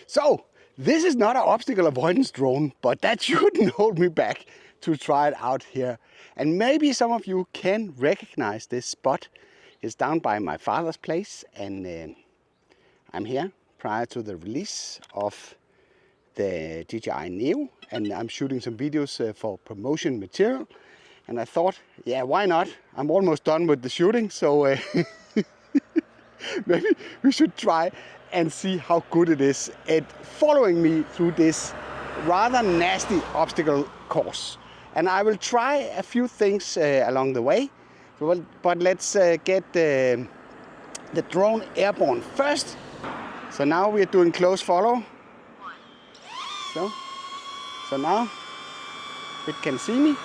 So, this is not an obstacle avoidance drone, but that shouldn't hold me back to try it out here. And maybe some of you can recognize this spot. It's down by my father's place, and I'm here prior to the release of the DJI Neo, and I'm shooting some videos for promotion material. And I thought, yeah, why not? I'm almost done with the shooting, so maybe we should try and see how good it is at following me through this rather nasty obstacle course. And I will try a few things along the way, but let's get the drone airborne first. So now we're doing close follow. So now it can see me.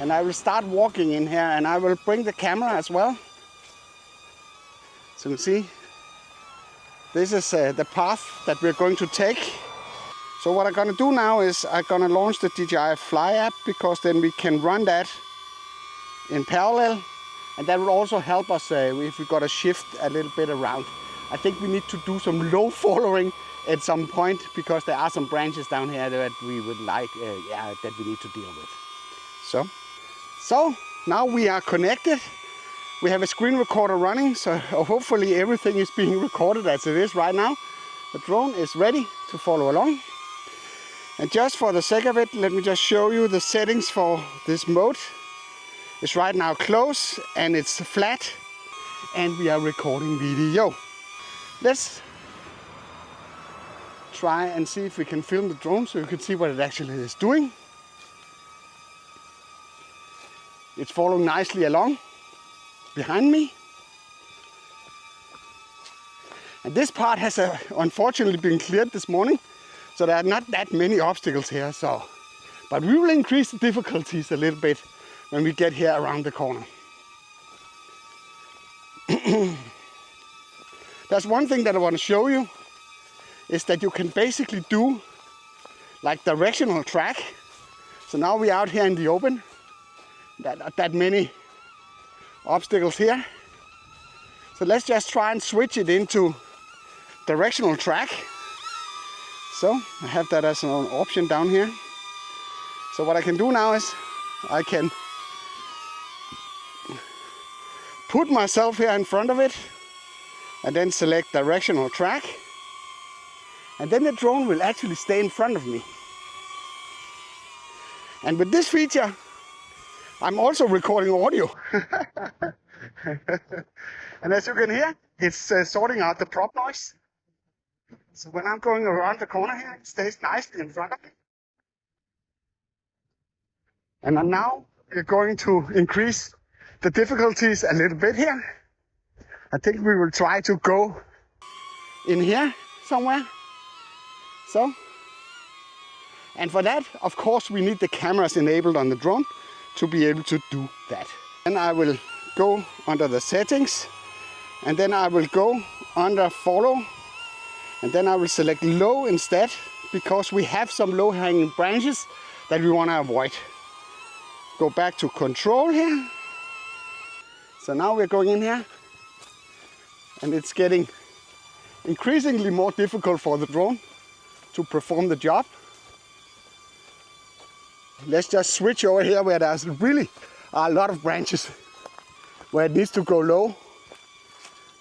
And I will start walking in here, and I will bring the camera as well. So you can see, this is the path that we're going to take. So what I'm gonna do now is I'm gonna launch the DJI Fly app, because then we can run that in parallel. And that will also help us if we gotta shift a little bit around. I think we need to do some low following at some point, because there are some branches down here that we would like, that we need to deal with. So now we are connected. We have a screen recorder running, so hopefully everything is being recorded as it is right now. The drone is ready to follow along. And just for the sake of it, let me just show you the settings for this mode. It's right now close and it's flat, and we are recording video. Let's try and see if we can film the drone so you can see what it actually is doing. It's following nicely along behind me. And this part has unfortunately been cleared this morning, so there are not that many obstacles here. But we will increase the difficulties a little bit when we get here around the corner. There's one thing that I want to show you, is that you can basically do like directional track. So now we're out here in the open. Not that many obstacles here. So let's just try and switch it into directional track. So I have that as an option down here. So what I can do now is I can put myself here in front of it and then select directional track. And then the drone will actually stay in front of me. And with this feature, I'm also recording audio. And as you can hear, it's sorting out the prop noise. So when I'm going around the corner here, it stays nicely in front of me. And now we're going to increase the difficulties a little bit here. I think we will try to go in here somewhere. So, and for that, of course, we need the cameras enabled on the drone to be able to do that. Then I will go under the settings, and then I will go under follow, and then I will select low instead, because we have some low hanging branches that we want to avoid. Go back to control here. So now we're going in here, and it's getting increasingly more difficult for the drone to perform the job. Let's just switch over here where there's really a lot of branches, where it needs to go low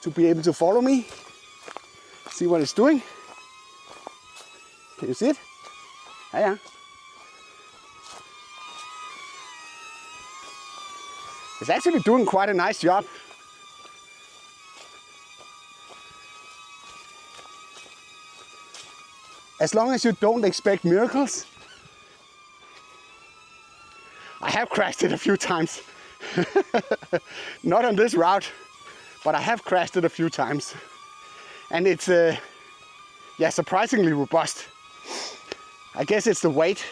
to be able to follow me. See what it's doing? Can you see it? Yeah. It's actually doing quite a nice job. As long as you don't expect miracles. I have crashed it a few times. Not on this route, but I have crashed it a few times. And it's surprisingly robust. I guess it's the weight.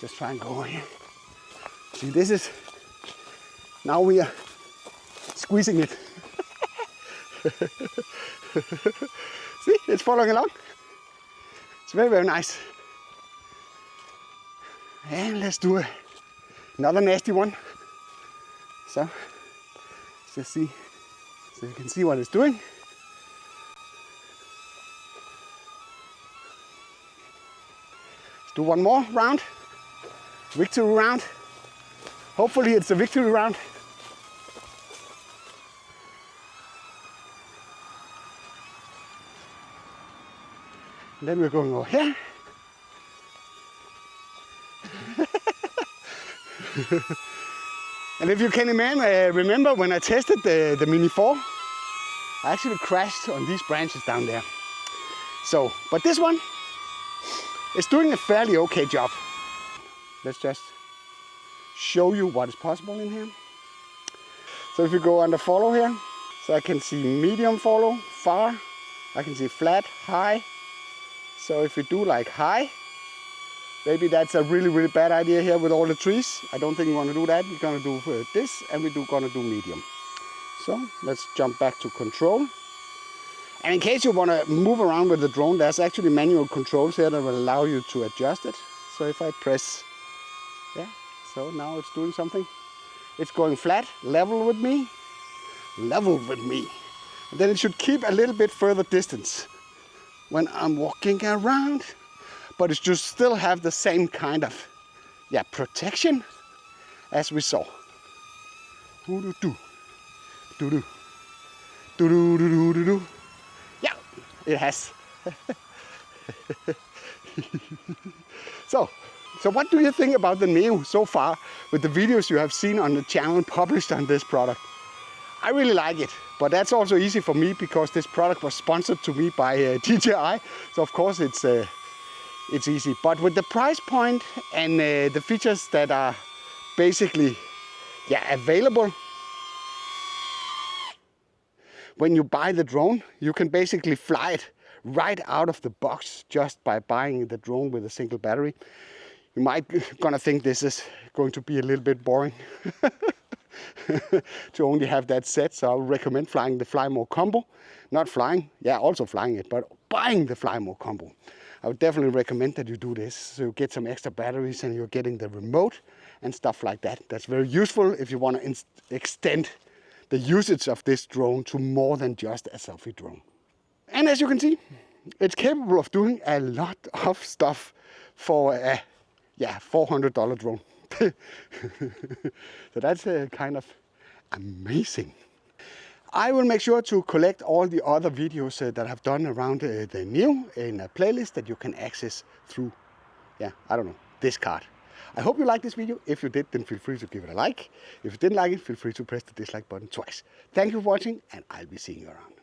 Just try and go over here. See, this is, now we are squeezing it. See, it's following along. It's very, very nice. And let's do another nasty one. So, let's just see. so you can see what it's doing. Let's do one more round. Victory round. Hopefully it's a victory round. And then we're going over here. And if you can remember when I tested the Mini 4, I actually crashed on these branches down there. So, but this one is doing a fairly okay job. Let's just show you what is possible in here. So if you go under follow here, so I can see medium follow, far, I can see flat, high. So if we do like high, maybe that's a really bad idea here with all the trees. I don't think we want to do that. We're going to do this, and we're going to do medium. So let's jump back to control. And in case you want to move around with the drone, there's actually manual controls here that will allow you to adjust it. So if I press, yeah, so now it's doing something. It's going flat, level with me. And then it should keep a little bit further distance when I'm walking around. But it should still have the same kind of, yeah, protection as we saw. Yeah, it has. So what do you think about the Neo so far with the videos you have seen on the channel published on this product? I really like it, but that's also easy for me because this product was sponsored to me by DJI. So of course it's easy. But with the price point and the features that are basically, yeah, available, when you buy the drone, you can basically fly it right out of the box just by buying the drone with a single battery. You might gonna think this is going to be a little bit boring to only have that set, so I would recommend flying the Fly More combo. Not flying, yeah, also flying it, but buying the Fly More combo. I would definitely recommend that you do this, so you get some extra batteries and you're getting the remote and stuff like that. That's very useful if you want to extend the usage of this drone to more than just a selfie drone. And as you can see, it's capable of doing a lot of stuff for a $400 drone. So that's kind of amazing. I will make sure to collect all the other videos that I've done around the Neo in a playlist that you can access through, this card. I hope you liked this video. If you did, then feel free to give it a like. If you didn't like it, feel free to press the dislike button twice. Thank you for watching, and I'll be seeing you around.